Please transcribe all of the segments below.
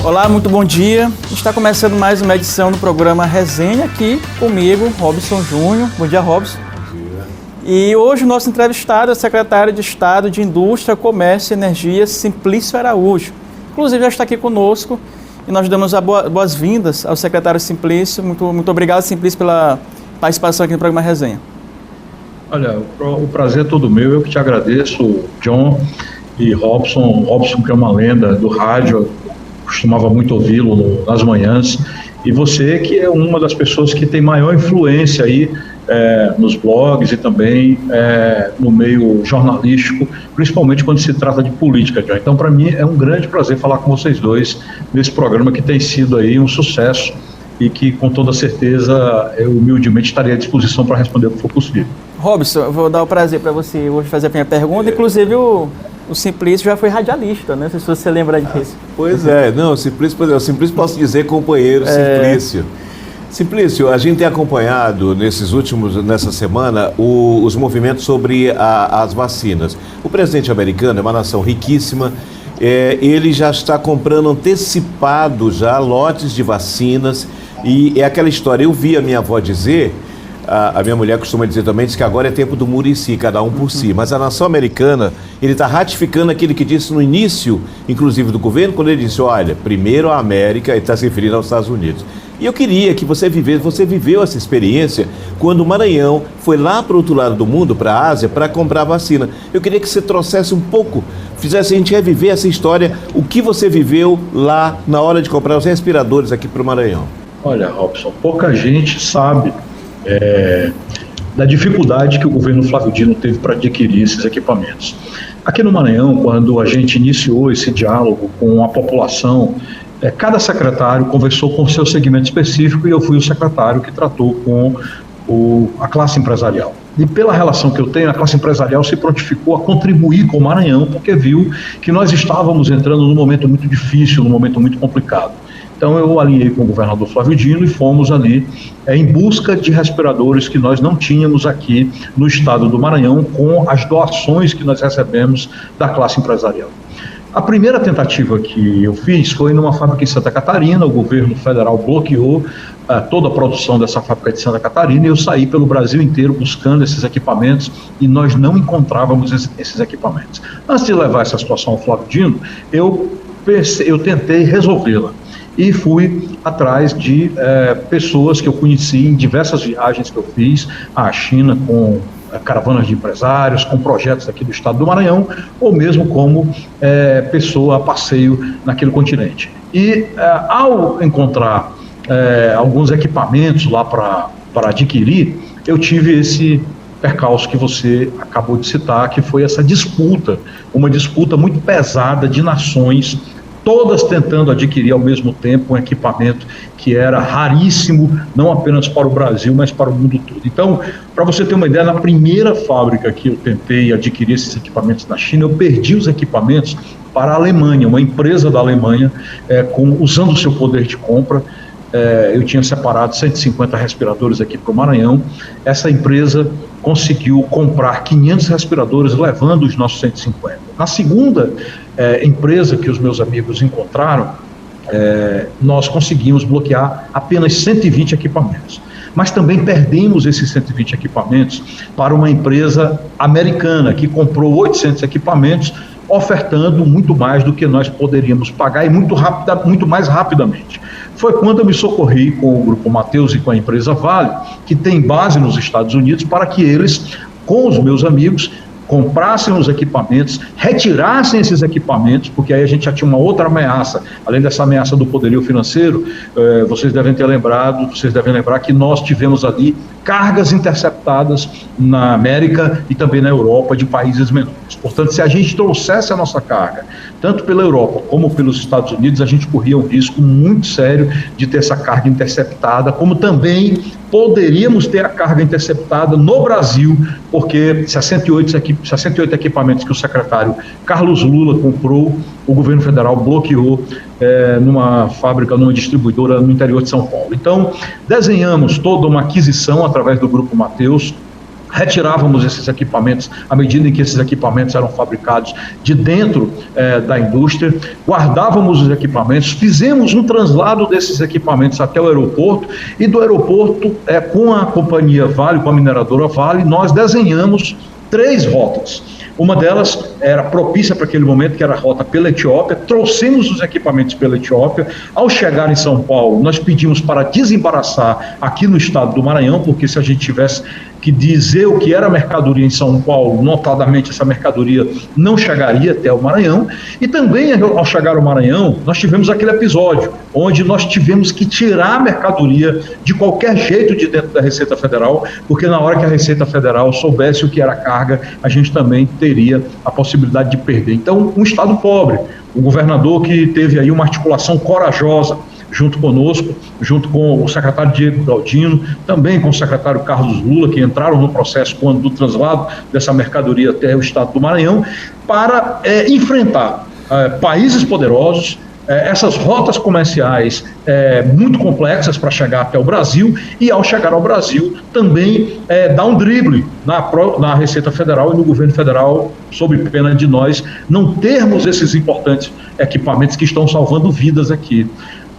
Olá, muito bom dia. Está começando mais uma edição do programa Resenha, aqui comigo, Robson Júnior. Bom dia, Robson. Bom dia. E hoje o nosso entrevistado é o secretário de Estado de Indústria, Comércio e Energia, Simplício Araújo. Inclusive já está aqui conosco e nós damos as boas-vindas ao secretário Simplício. Muito obrigado, Simplício, pela participação aqui no programa Resenha. Olha, o prazer é todo meu. Eu que te agradeço, John e Robson. Robson, que é uma lenda do rádio, costumava muito ouvi-lo nas manhãs, e você que é uma das pessoas que tem maior influência aí nos blogs e também no meio jornalístico, principalmente quando se trata de política, John. Então, para mim, é um grande prazer falar com vocês dois nesse programa que tem sido aí um sucesso e que, com toda certeza, eu humildemente estarei à disposição para responder o que for possível. Robson, eu vou dar o prazer para você hoje fazer a primeira pergunta, inclusive o Simplício já foi radialista, né? Não sei se você lembra disso. Pois é, não, o Simplício posso dizer companheiro Simplício. Simplício, a gente tem acompanhado nessa semana os movimentos sobre as vacinas. O presidente americano é uma nação riquíssima, ele já está comprando antecipado já lotes de vacinas, e é aquela história, eu vi a minha avó dizer, a minha mulher costuma dizer também, diz que agora é tempo do Muricy, cada um por si. Mas a nação americana, ele está ratificando aquilo que disse no início, inclusive do governo, quando ele disse, olha, primeiro a América, e está se referindo aos Estados Unidos. E eu queria que você viveu essa experiência quando o Maranhão foi lá para o outro lado do mundo, para a Ásia, para comprar vacina. Eu queria que você trouxesse um pouco, fizesse a gente reviver essa história, o que você viveu lá na hora de comprar os respiradores aqui para o Maranhão. Olha, Robson, pouca gente sabe da dificuldade que o governo Flávio Dino teve para adquirir esses equipamentos. Aqui no Maranhão, quando a gente iniciou esse diálogo com a população, cada secretário conversou com o seu segmento específico, e eu fui o secretário que tratou com a classe empresarial. E pela relação que eu tenho, a classe empresarial se prontificou a contribuir com o Maranhão, porque viu que nós estávamos entrando num momento muito difícil, num momento muito complicado. Então eu alinhei com o governador Flávio Dino e fomos ali em busca de respiradores que nós não tínhamos aqui no estado do Maranhão, com as doações que nós recebemos da classe empresarial. A primeira tentativa que eu fiz foi numa fábrica em Santa Catarina. O governo federal bloqueou toda a produção dessa fábrica de Santa Catarina, e eu saí pelo Brasil inteiro buscando esses equipamentos, e nós não encontrávamos esses equipamentos. Antes de levar essa situação ao Flávio Dino, eu tentei resolvê-la. E fui atrás de pessoas que eu conheci em diversas viagens que eu fiz à China, com caravanas de empresários, com projetos aqui do estado do Maranhão, ou mesmo como pessoa a passeio naquele continente. E ao encontrar alguns equipamentos lá para adquirir, eu tive esse percalço que você acabou de citar, que foi essa disputa, uma disputa muito pesada de nações, todas tentando adquirir ao mesmo tempo um equipamento que era raríssimo, não apenas para o Brasil, mas para o mundo todo. Então, para você ter uma ideia, na primeira fábrica que eu tentei adquirir esses equipamentos na China, eu perdi os equipamentos para a Alemanha, uma empresa da Alemanha, usando o seu poder de compra. Eu tinha separado 150 respiradores aqui para o Maranhão. Essa empresa conseguiu comprar 500 respiradores, levando os nossos 150. Na segunda empresa que os meus amigos encontraram, nós conseguimos bloquear apenas 120 equipamentos. Mas também perdemos esses 120 equipamentos para uma empresa americana que comprou 800 equipamentos, ofertando muito mais do que nós poderíamos pagar, e muito mais rapidamente. Foi quando eu me socorri com o Grupo Mateus e com a empresa Vale, que tem base nos Estados Unidos, para que eles, com os meus amigos, comprassem os equipamentos, retirassem esses equipamentos, porque aí a gente já tinha uma outra ameaça, além dessa ameaça do poderio financeiro. Vocês devem lembrar que nós tivemos ali cargas interceptadas na América e também na Europa de países menores. Portanto, se a gente trouxesse a nossa carga, tanto pela Europa como pelos Estados Unidos, a gente corria um risco muito sério de ter essa carga interceptada, como também poderíamos ter a carga interceptada no Brasil, porque 68 equipamentos que o secretário Carlos Lula comprou, o governo federal bloqueou numa fábrica, numa distribuidora no interior de São Paulo. Então, desenhamos toda uma aquisição através do Grupo Mateus, retirávamos esses equipamentos à medida em que esses equipamentos eram fabricados de dentro da indústria, guardávamos os equipamentos, fizemos um translado desses equipamentos até o aeroporto, e do aeroporto, com a companhia Vale, com a mineradora Vale, nós desenhamos 3 rotas. Uma delas era propícia para aquele momento, que era a rota pela Etiópia. Trouxemos os equipamentos pela Etiópia. Ao chegar em São Paulo, nós pedimos para desembaraçar aqui no estado do Maranhão, porque se a gente tivesse que dizer o que era mercadoria em São Paulo, notadamente essa mercadoria não chegaria até o Maranhão. E também, ao chegar ao Maranhão, nós tivemos aquele episódio onde nós tivemos que tirar a mercadoria de qualquer jeito de dentro da Receita Federal, porque na hora que a Receita Federal soubesse o que era carga, a gente também teria a possibilidade de perder. Então, um estado pobre, o governador que teve aí uma articulação corajosa junto conosco, junto com o secretário Diego Galdino, também com o secretário Carlos Lula, que entraram no processo do translado dessa mercadoria até o estado do Maranhão, para enfrentar países poderosos, essas rotas comerciais muito complexas para chegar até o Brasil, e ao chegar ao Brasil também dar um drible na Receita Federal e no governo federal, sob pena de nós não termos esses importantes equipamentos que estão salvando vidas aqui.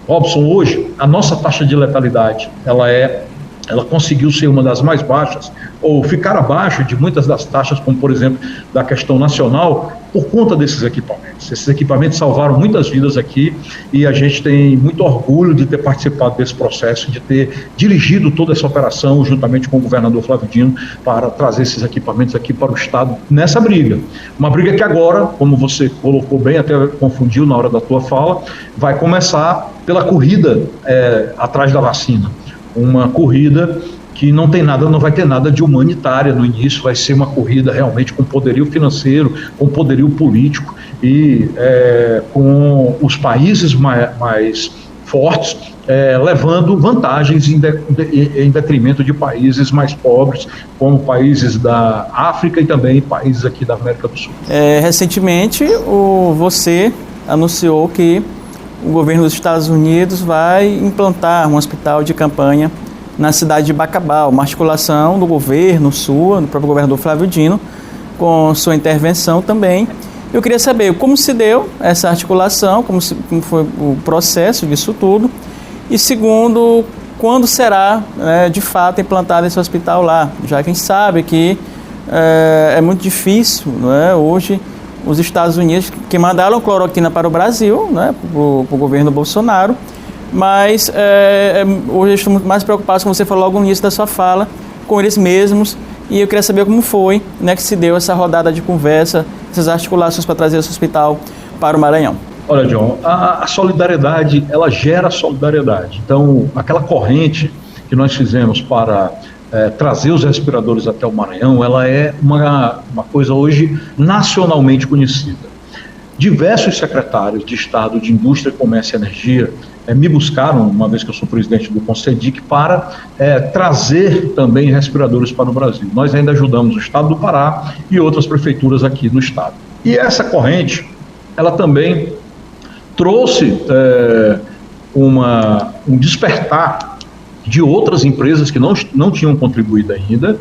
Robson, hoje a nossa taxa de letalidade ela conseguiu ser uma das mais baixas, ou ficar abaixo de muitas das taxas, como por exemplo da questão nacional, por conta desses equipamentos. Esses equipamentos salvaram muitas vidas aqui, e a gente tem muito orgulho de ter participado desse processo, de ter dirigido toda essa operação juntamente com o governador Flávio Dino, para trazer esses equipamentos aqui para o estado nessa briga. Uma briga que agora, como você colocou bem, até confundiu na hora da tua fala, vai começar pela corrida atrás da vacina. Uma corrida que não vai ter nada de humanitária no início, vai ser uma corrida realmente com poderio financeiro, com poderio político, e com os países mais fortes levando vantagens em detrimento de países mais pobres, como países da África e também países aqui da América do Sul. Recentemente, você anunciou que o governo dos Estados Unidos vai implantar um hospital de campanha na cidade de Bacabal, uma articulação do governo sua, do próprio governador Flávio Dino, com sua intervenção também. Eu queria saber como se deu essa articulação, como foi o processo disso tudo, e segundo, quando será de fato implantado esse hospital lá, já que a gente sabe que é muito difícil, hoje, os Estados Unidos, que mandaram cloroquina para o Brasil, para o governo Bolsonaro, mas hoje estou muito mais preocupado, como você falou logo no início da sua fala, com eles mesmos, e eu queria saber como foi que se deu essa rodada de conversa, essas articulações para trazer esse hospital para o Maranhão. Olha, John, a solidariedade, ela gera solidariedade. Então, aquela corrente que nós fizemos para trazer os respiradores até o Maranhão, ela é uma coisa hoje nacionalmente conhecida. Diversos secretários de Estado de Indústria, Comércio e Energia me buscaram, uma vez que eu sou presidente do Concedic, para trazer também respiradores para o Brasil. Nós ainda ajudamos o Estado do Pará e outras prefeituras aqui no Estado. E essa corrente, ela também trouxe um despertar de outras empresas que não tinham contribuído ainda,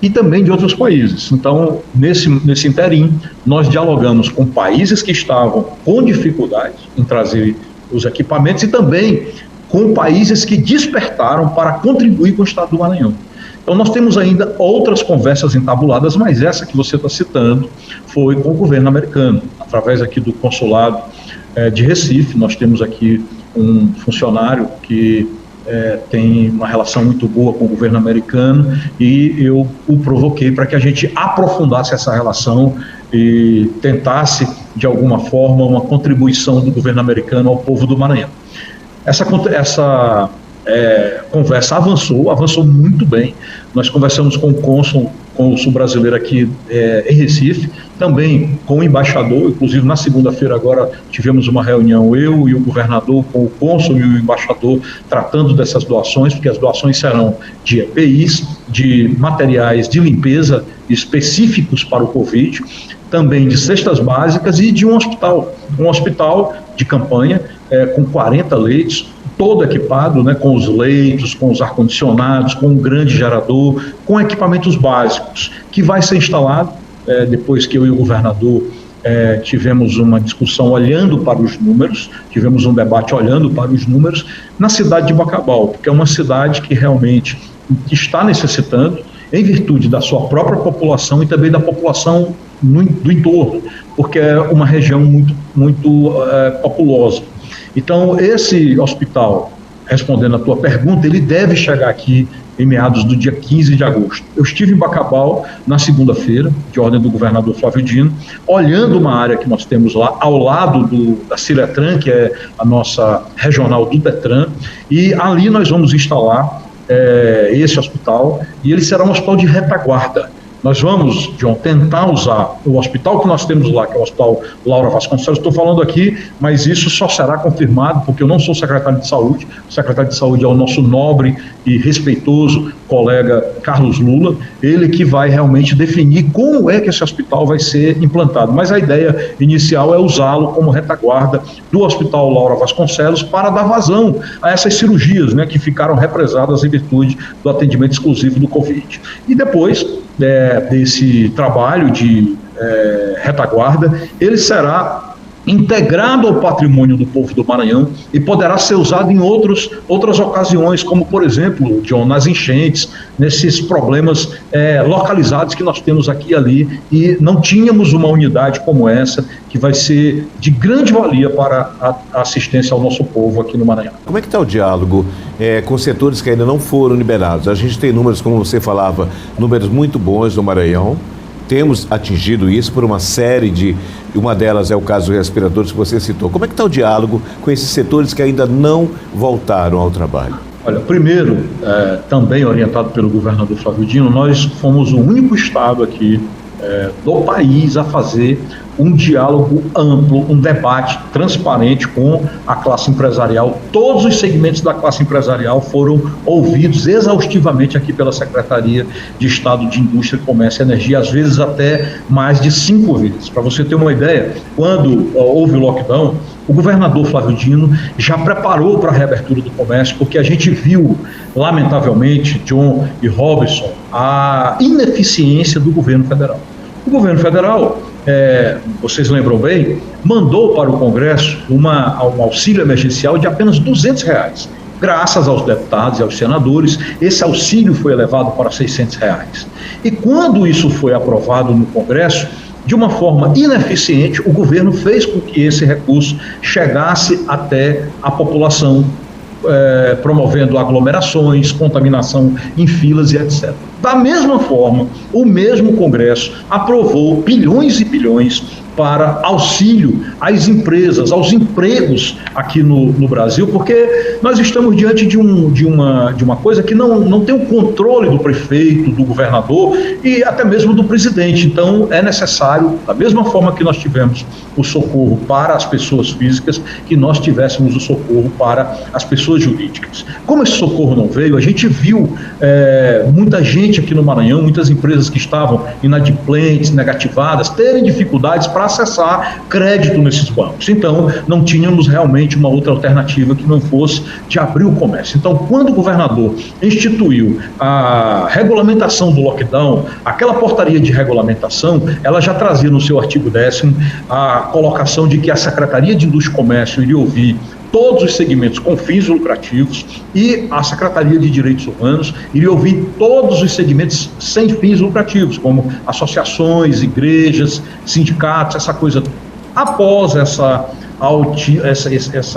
e também de outros países. Então, nesse interim, nós dialogamos com países que estavam com dificuldade em trazer os equipamentos, e também com países que despertaram para contribuir com o Estado do Maranhão. Então, nós temos ainda outras conversas entabuladas, mas essa que você está citando foi com o governo americano, através aqui do consulado de Recife. Nós temos aqui um funcionário que tem uma relação muito boa com o governo americano, e eu o provoquei para que a gente aprofundasse essa relação e tentasse, de alguma forma, uma contribuição do governo americano ao povo do Maranhão. Essa conversa avançou muito bem. Nós conversamos com o cônsul brasileiro aqui em Recife, também com o embaixador. Inclusive na segunda-feira agora tivemos uma reunião, eu e o governador, com o cônsul e o embaixador, tratando dessas doações, porque as doações serão de EPIs, de materiais de limpeza específicos para o Covid, também de cestas básicas e de um hospital de campanha com 40 leitos, todo equipado, né, com os leitos, com os ar-condicionados, com um grande gerador, com equipamentos básicos, que vai ser instalado depois que eu e o governador tivemos uma discussão olhando para os números, tivemos um debate olhando para os números, na cidade de Bacabal, porque é uma cidade que realmente está necessitando, em virtude da sua própria população e também da população do entorno, porque é uma região muito populosa. Então, esse hospital, respondendo à tua pergunta, ele deve chegar aqui em meados do dia 15 de agosto. Eu estive em Bacabal na segunda-feira, de ordem do governador Flávio Dino, olhando uma área que nós temos lá, ao lado da Ciretran, que é a nossa regional do Detran, e ali nós vamos instalar esse hospital, e ele será um hospital de retaguarda. Nós vamos, John, tentar usar o hospital que nós temos lá, que é o Hospital Laura Vasconcelos. Estou falando aqui, mas isso só será confirmado, porque eu não sou secretário de saúde. O secretário de saúde é o nosso nobre e respeitoso colega Carlos Lula, ele que vai realmente definir como é que esse hospital vai ser implantado. Mas a ideia inicial é usá-lo como retaguarda do Hospital Laura Vasconcelos para dar vazão a essas cirurgias, né, que ficaram represadas em virtude do atendimento exclusivo do Covid. E depois desse trabalho de retaguarda, ele será integrado ao patrimônio do povo do Maranhão e poderá ser usado em outras ocasiões, como, por exemplo, John, nas enchentes, nesses problemas localizados que nós temos aqui e ali, e não tínhamos uma unidade como essa, que vai ser de grande valia para a assistência ao nosso povo aqui no Maranhão. Como é que está o diálogo com setores que ainda não foram liberados? A gente tem números, como você falava, números muito bons no Maranhão. Temos atingido isso por uma série uma delas é o caso dos respiradores que você citou. Como é que está o diálogo com esses setores que ainda não voltaram ao trabalho? Olha, primeiro, também orientado pelo governador Flávio Dino, nós fomos o único estado aqui do país a fazer um diálogo amplo, um debate transparente com a classe empresarial. Todos os segmentos da classe empresarial foram ouvidos exaustivamente aqui pela Secretaria de Estado de Indústria, Comércio e Energia, às vezes até mais de 5 vezes. Para você ter uma ideia, quando houve o lockdown, o governador Flávio Dino já preparou para a reabertura do comércio, porque a gente viu, lamentavelmente, John e Robson, a ineficiência do governo federal. O governo federal, vocês lembram bem, mandou para o Congresso um auxílio emergencial de apenas R$200. Graças aos deputados e aos senadores, esse auxílio foi elevado para R$600. E quando isso foi aprovado no Congresso, de uma forma ineficiente, o governo fez com que esse recurso chegasse até a população, promovendo aglomerações, contaminação em filas e etc. Da mesma forma, o mesmo Congresso aprovou bilhões e bilhões para auxílio às empresas, aos empregos aqui no Brasil, porque nós estamos diante de uma coisa que não tem o controle do prefeito, do governador e até mesmo do presidente. Então, é necessário, da mesma forma que nós tivemos o socorro para as pessoas físicas, que nós tivéssemos o socorro para as pessoas jurídicas. Como esse socorro não veio, a gente viu muita gente aqui no Maranhão, muitas empresas que estavam inadimplentes, negativadas, terem dificuldades para acessar crédito nesses bancos. Então, não tínhamos realmente uma outra alternativa que não fosse de abrir o comércio. Então, quando o governador instituiu a regulamentação do lockdown, aquela portaria de regulamentação, ela já trazia no seu artigo 10º a colocação de que a Secretaria de Indústria e Comércio iria ouvir todos os segmentos com fins lucrativos e a Secretaria de Direitos Humanos iria ouvir todos os segmentos sem fins lucrativos, como associações, igrejas, sindicatos, essa coisa. Após essa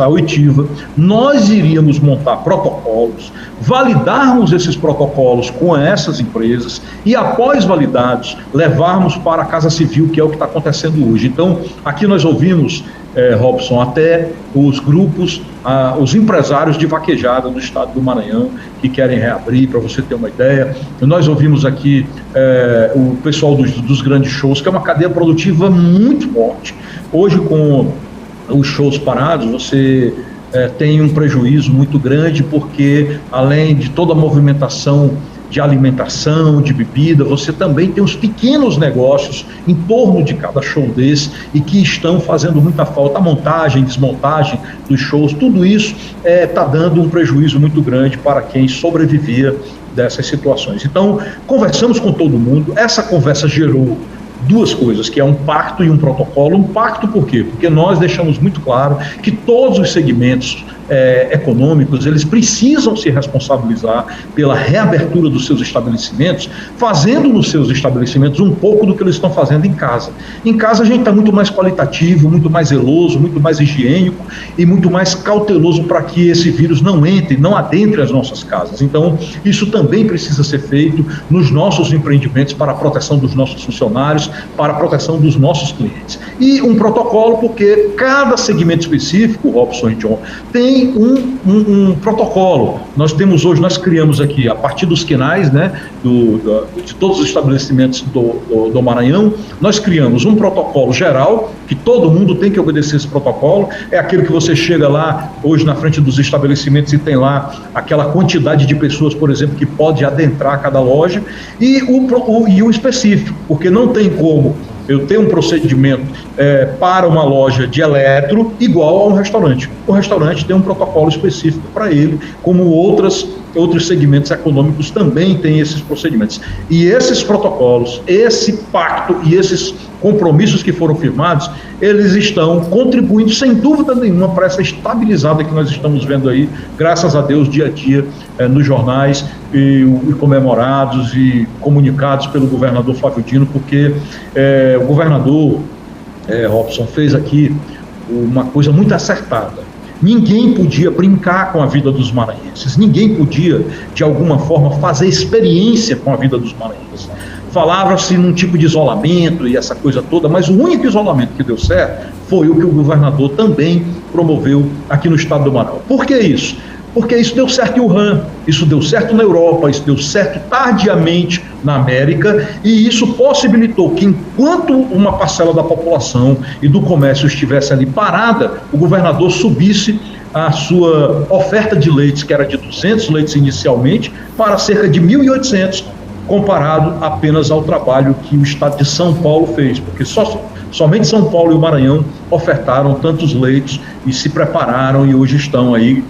oitiva, nós iríamos montar protocolos, validarmos esses protocolos com essas empresas e, após validados, levarmos para a Casa Civil, que é o que está acontecendo hoje. Então, aqui nós ouvimos, Robson, até os grupos, os empresários de vaquejada do estado do Maranhão que querem reabrir, para você ter uma ideia. Nós ouvimos aqui o pessoal dos grandes shows, que é uma cadeia produtiva muito forte. Hoje, com os shows parados, você tem um prejuízo muito grande, porque além de toda a movimentação de alimentação, de bebida, você também tem os pequenos negócios em torno de cada show desse e que estão fazendo muita falta. A montagem, desmontagem dos shows, tudo isso está dando um prejuízo muito grande para quem sobrevivia dessas situações. Então, conversamos com todo mundo, essa conversa gerou duas coisas, que é um pacto e um protocolo. Um pacto por quê? Porque nós deixamos muito claro que todos os segmentos econômicos, eles precisam se responsabilizar pela reabertura dos seus estabelecimentos, fazendo nos seus estabelecimentos um pouco do que eles estão fazendo em casa. Em casa a gente está muito mais qualitativo, muito mais zeloso, muito mais higiênico e muito mais cauteloso para que esse vírus não entre, não adentre as nossas casas. Então, isso também precisa ser feito nos nossos empreendimentos para a proteção dos nossos funcionários, para a proteção dos nossos clientes. E um protocolo, porque cada segmento específico, Robson e John, tem um protocolo. Nós criamos aqui, a partir dos quinais, né, de todos os estabelecimentos do Maranhão, nós criamos um protocolo geral, que todo mundo tem que obedecer esse protocolo. É aquele que você chega lá, hoje, na frente dos estabelecimentos e tem lá aquela quantidade de pessoas, por exemplo, que pode adentrar cada loja, e o específico, porque não tem como eu tenho um procedimento para uma loja de eletro igual a um restaurante. O restaurante tem um protocolo específico para ele, como outros segmentos econômicos também têm esses procedimentos. E esses protocolos, esse pacto e esses compromissos que foram firmados, eles estão contribuindo, sem dúvida nenhuma, para essa estabilizada que nós estamos vendo aí, graças a Deus, dia a dia, nos jornais e comemorados e comunicados pelo governador Flávio Dino, porque o governador Robson fez aqui uma coisa muito acertada. Ninguém podia brincar com a vida dos maranhenses, ninguém podia, de alguma forma, fazer experiência com a vida dos maranhenses. Falava-se num tipo de isolamento e essa coisa toda, mas o único isolamento que deu certo foi o que o governador também promoveu aqui no estado do Maranhão. Por que isso? Porque isso deu certo em Wuhan, isso deu certo na Europa, isso deu certo tardiamente na América, e isso possibilitou que, enquanto uma parcela da população e do comércio estivesse ali parada, o governador subisse a sua oferta de leites, que era de 200 leites inicialmente, para cerca de 1.800, comparado apenas ao trabalho que o estado de São Paulo fez, porque somente São Paulo e o Maranhão ofertaram tantos leitos e se prepararam e hoje estão aí,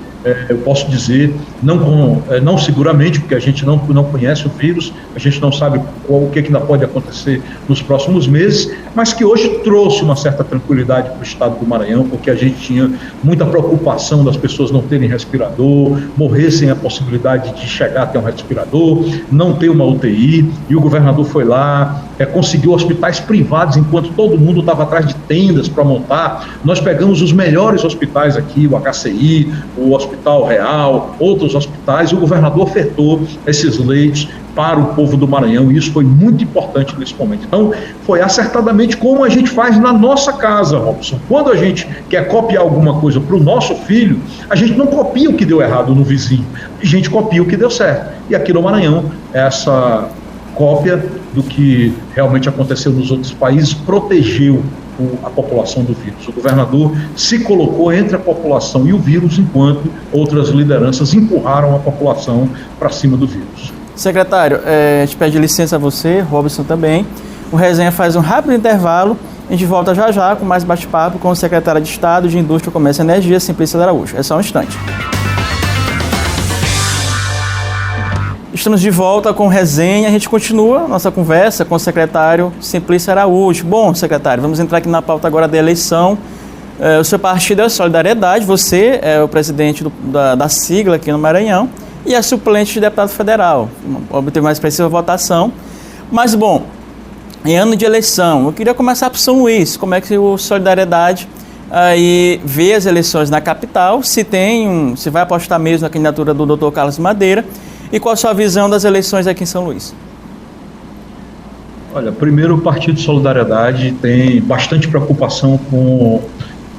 eu posso dizer, não seguramente, porque a gente não conhece o vírus, a gente não sabe o que ainda pode acontecer nos próximos meses, mas que hoje trouxe uma certa tranquilidade para o estado do Maranhão, porque a gente tinha muita preocupação das pessoas não terem respirador, morrer sem a possibilidade de chegar até um respirador, não ter uma UTI, e o governador foi lá, conseguiu hospitais privados, enquanto todo mundo estava atrás de tendas para montar. Nós pegamos os melhores hospitais aqui, o HCI, o Hospital Real, outros hospitais, e o governador ofertou esses leitos para o povo do Maranhão, e isso foi muito importante nesse momento. Então, foi acertadamente como a gente faz na nossa casa, Robson. Quando a gente quer copiar alguma coisa para o nosso filho, a gente não copia o que deu errado no vizinho, a gente copia o que deu certo. E aqui no Maranhão, essa cópia do que realmente aconteceu nos outros países protegeu a população do vírus. O governador se colocou entre a população e o vírus, enquanto outras lideranças empurraram a população para cima do vírus. Secretário, a gente pede licença a você, Robson também. O Resenha faz um rápido intervalo. A gente volta já já com mais bate-papo com o secretário de Estado de Indústria, Comércio e Energia, Simplício Araújo. É só um instante. Estamos de volta com Resenha. A gente continua nossa conversa com o secretário Simplício Araújo. Bom, secretário, vamos entrar aqui na pauta agora da eleição. O seu partido é a Solidariedade, você é o presidente da sigla aqui no Maranhão e é suplente de deputado federal. Obteve mais expressiva votação. Mas, bom, em ano de eleição, eu queria começar por São Luís. Como é que o Solidariedade aí vê as eleições na capital? Se vai apostar mesmo na candidatura do Dr. Carlos Madeira? E qual a sua visão das eleições aqui em São Luís? Olha, primeiro, o Partido Solidariedade tem bastante preocupação com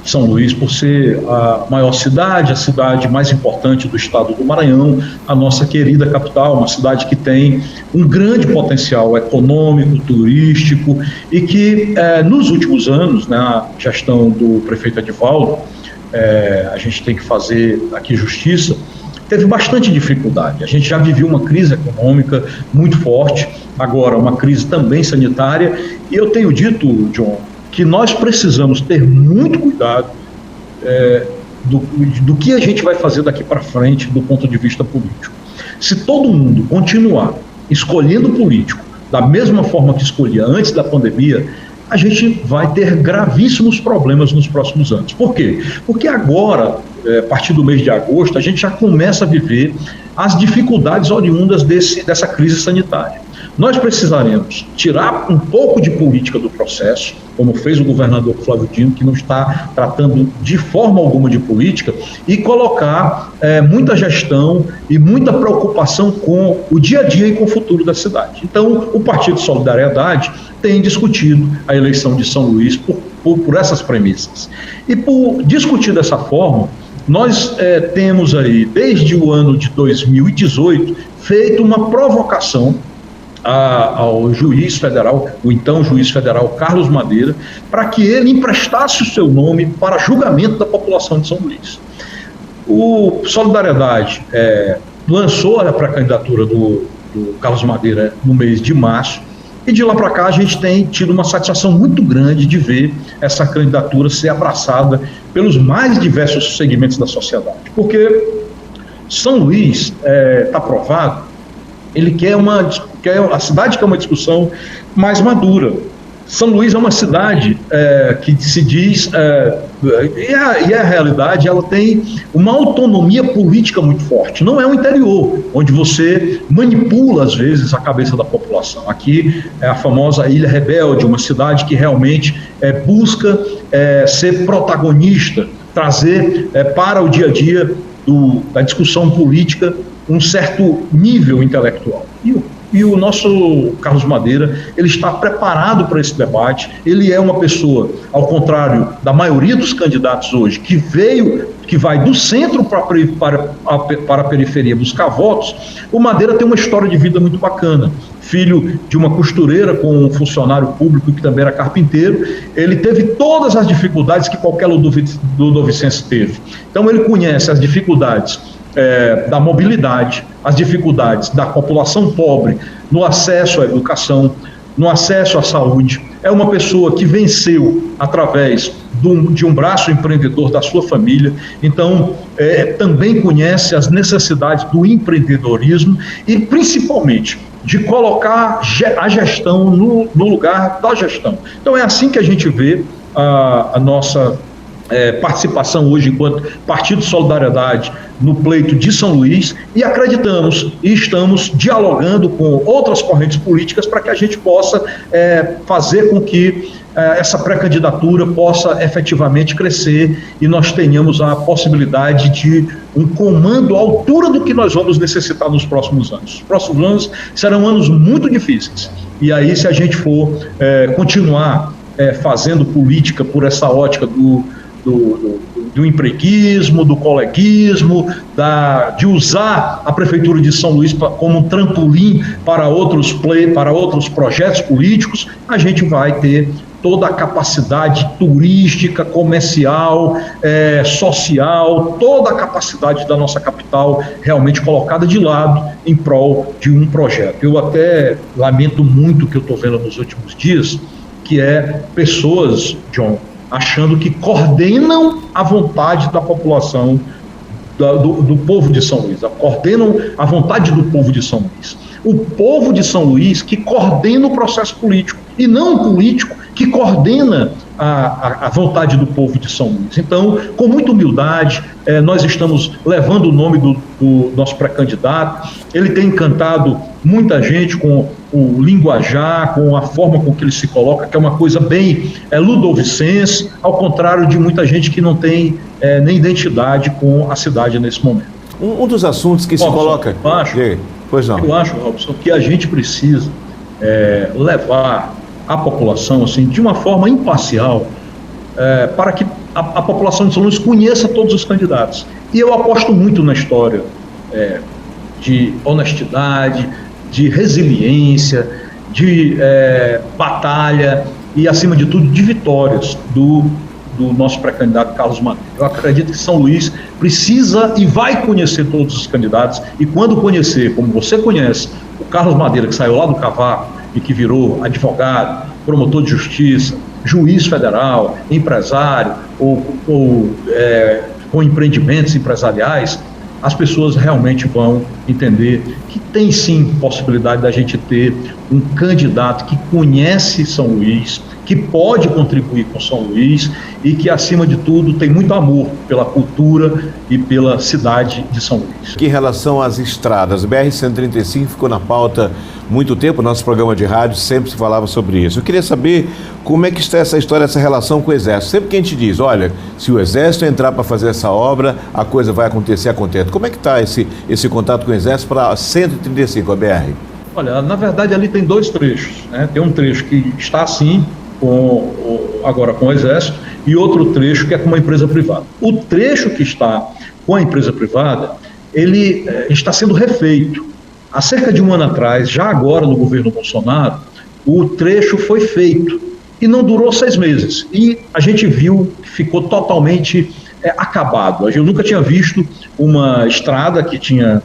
São Luís por ser a maior cidade, a cidade mais importante do estado do Maranhão, a nossa querida capital, uma cidade que tem um grande potencial econômico, turístico e que nos últimos anos, na gestão do prefeito Edivaldo, a gente tem que fazer aqui justiça, teve bastante dificuldade. A gente já viveu uma crise econômica muito forte, agora uma crise também sanitária, e eu tenho dito, John, que nós precisamos ter muito cuidado do que a gente vai fazer daqui para frente do ponto de vista político. Se todo mundo continuar escolhendo político da mesma forma que escolhia antes da pandemia, a gente vai ter gravíssimos problemas nos próximos anos. Por quê? Porque agora, a partir do mês de agosto, a gente já começa a viver as dificuldades oriundas dessa crise sanitária. Nós precisaremos tirar um pouco de política do processo, como fez o governador Flávio Dino, que não está tratando de forma alguma de política, e colocar muita gestão e muita preocupação com o dia a dia e com o futuro da cidade. Então, o Partido Solidariedade tem discutido a eleição de São Luís por essas premissas. E por discutir dessa forma, nós temos aí, desde o ano de 2018, feito uma provocação ao juiz federal, o então juiz federal Carlos Madeira, para que ele emprestasse o seu nome para julgamento da população de São Luís. O Solidariedade lançou a pré-candidatura do Carlos Madeira no mês de março, e de lá para cá a gente tem tido uma satisfação muito grande de ver essa candidatura ser abraçada pelos mais diversos segmentos da sociedade, porque São Luís está provado, ele quer a cidade quer uma discussão mais madura. São Luís é uma cidade que se diz, e a realidade, ela tem uma autonomia política muito forte. Não é um interior, onde você manipula, às vezes, a cabeça da população. Aqui é a famosa Ilha Rebelde, uma cidade que realmente busca ser protagonista, trazer para o dia a dia da discussão política um certo nível intelectual. E o nosso Carlos Madeira, ele está preparado para esse debate. Ele é uma pessoa, ao contrário da maioria dos candidatos hoje, que vai do centro para a periferia buscar votos. O Madeira tem uma história de vida muito bacana. Filho de uma costureira com um funcionário público que também era carpinteiro, ele teve todas as dificuldades que qualquer ludovicense teve. Então ele conhece as dificuldades da mobilidade, as dificuldades da população pobre no acesso à educação, no acesso à saúde. É uma pessoa que venceu através de um braço empreendedor da sua família, então também conhece as necessidades do empreendedorismo e principalmente de colocar a gestão no lugar da gestão. Então é assim que a gente vê a nossa participação hoje enquanto Partido Solidariedade no pleito de São Luís, e acreditamos e estamos dialogando com outras correntes políticas para que a gente possa fazer com que essa pré-candidatura possa efetivamente crescer e nós tenhamos a possibilidade de um comando à altura do que nós vamos necessitar nos próximos anos. Os próximos anos serão anos muito difíceis, e aí se a gente for continuar fazendo política por essa ótica do empreguismo, do coleguismo, de usar a Prefeitura de São Luís como um trampolim para outros projetos políticos, a gente vai ter toda a capacidade turística, comercial, social, toda a capacidade da nossa capital realmente colocada de lado em prol de um projeto. Eu até lamento muito o que eu estou vendo nos últimos dias, que pessoas, John, achando que coordenam a vontade da população, do povo de São Luís, coordenam a vontade do povo de São Luís. O povo de São Luís que coordena o processo político, e não o político que coordena a vontade do povo de São Luís. Então, com muita humildade, nós estamos levando o nome do nosso pré-candidato. Ele tem encantado muita gente com o linguajar, com a forma com que ele se coloca, que é uma coisa bem ludovicense, ao contrário de muita gente que não tem nem identidade com a cidade nesse momento. Um dos assuntos que se coloca... Eu acho, Robson, que a gente precisa levar a população assim, de uma forma imparcial, para que a população de São Luís conheça todos os candidatos. E eu aposto muito na história de honestidade, de resiliência, de batalha e, acima de tudo, de vitórias do do nosso pré-candidato Carlos Madeira. Eu acredito que São Luís precisa e vai conhecer todos os candidatos, e quando conhecer, como você conhece, o Carlos Madeira, que saiu lá do cavaco e que virou advogado, promotor de justiça, juiz federal, empresário ou com empreendimentos empresariais, as pessoas realmente vão entender que tem sim possibilidade da gente ter um candidato que conhece São Luís, que pode contribuir com São Luís e que, acima de tudo, tem muito amor pela cultura e pela cidade de São Luís. Que em relação às estradas, o BR-135 ficou na pauta muito tempo, nosso programa de rádio sempre se falava sobre isso. Eu queria saber como é que está essa história, essa relação com o Exército. Sempre que a gente diz, olha, se o Exército entrar para fazer essa obra, a coisa vai acontecer, acontece. Como é que está esse contato com o Exército para 135, a BR? Olha, na verdade ali tem dois trechos, né? Tem um trecho que está assim, agora com o Exército, e outro trecho que é com uma empresa privada. O trecho que está com a empresa privada, ele está sendo refeito. Há cerca de um ano atrás, já agora no governo Bolsonaro, o trecho foi feito e não durou 6 meses. E a gente viu que ficou totalmente acabado. Eu nunca tinha visto uma estrada que tinha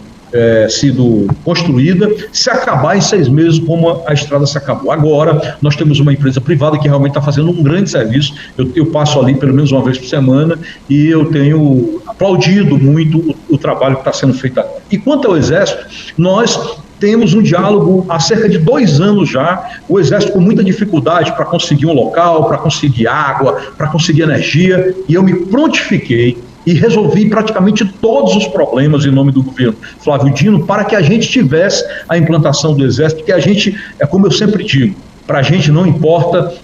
sido construída se acabar em 6 meses como a estrada se acabou. Agora nós temos uma empresa privada que realmente está fazendo um grande serviço. Eu passo ali pelo menos uma vez por semana e eu tenho aplaudido muito o trabalho que está sendo feito agora. E quanto ao Exército, nós temos um diálogo há cerca de 2 anos já, o Exército com muita dificuldade para conseguir um local, para conseguir água, para conseguir energia, e eu me prontifiquei e resolvi praticamente todos os problemas em nome do governo Flávio Dino para que a gente tivesse a implantação do Exército, que a gente, como eu sempre digo, para a gente não importa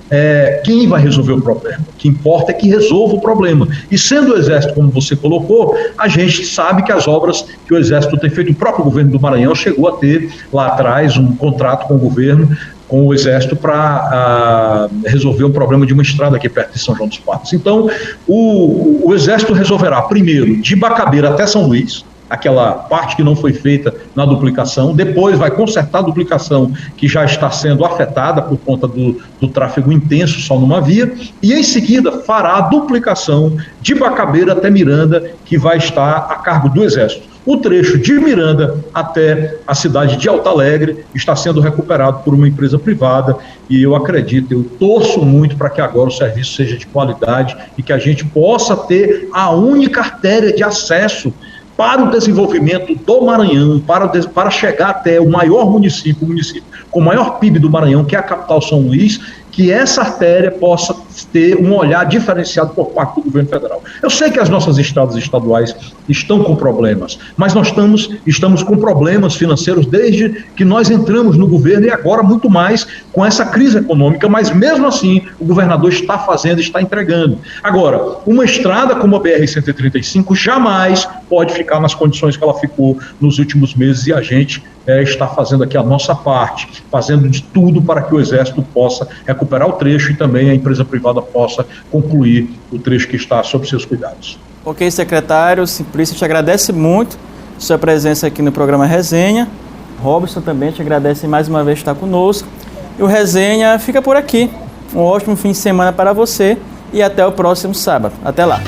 quem vai resolver o problema, o que importa é que resolva o problema. E sendo o Exército, como você colocou, a gente sabe que as obras que o Exército tem feito, o próprio governo do Maranhão chegou a ter lá atrás um contrato com o governo, com o Exército, para resolver o problema de uma estrada aqui perto de São João dos Patos. Então, o Exército resolverá primeiro de Bacabeira até São Luís, aquela parte que não foi feita na duplicação, depois vai consertar a duplicação que já está sendo afetada por conta do tráfego intenso só numa via, e em seguida fará a duplicação de Bacabeira até Miranda, que vai estar a cargo do Exército. O trecho de Miranda até a cidade de Alto Alegre está sendo recuperado por uma empresa privada e eu acredito, eu torço muito para que agora o serviço seja de qualidade e que a gente possa ter a única artéria de acesso para o desenvolvimento do Maranhão, para chegar até o maior município, o município com o maior PIB do Maranhão, que é a capital São Luís, que essa artéria possa ter um olhar diferenciado por parte do governo federal. Eu sei que as nossas estradas estaduais estão com problemas, mas nós estamos com problemas financeiros desde que nós entramos no governo e agora muito mais com essa crise econômica, mas mesmo assim o governador está fazendo, está entregando. Agora, uma estrada como a BR-135 jamais pode ficar nas condições que ela ficou nos últimos meses e a gente está fazendo aqui a nossa parte, fazendo de tudo para que o Exército possa recuperar o trecho e também a empresa privada possa concluir o trecho que está sob seus cuidados. Ok, secretário Simplício, te agradece muito sua presença aqui no programa Resenha. Robson também te agradece mais uma vez estar conosco. E o Resenha fica por aqui. Um ótimo fim de semana para você e até o próximo sábado. Até lá.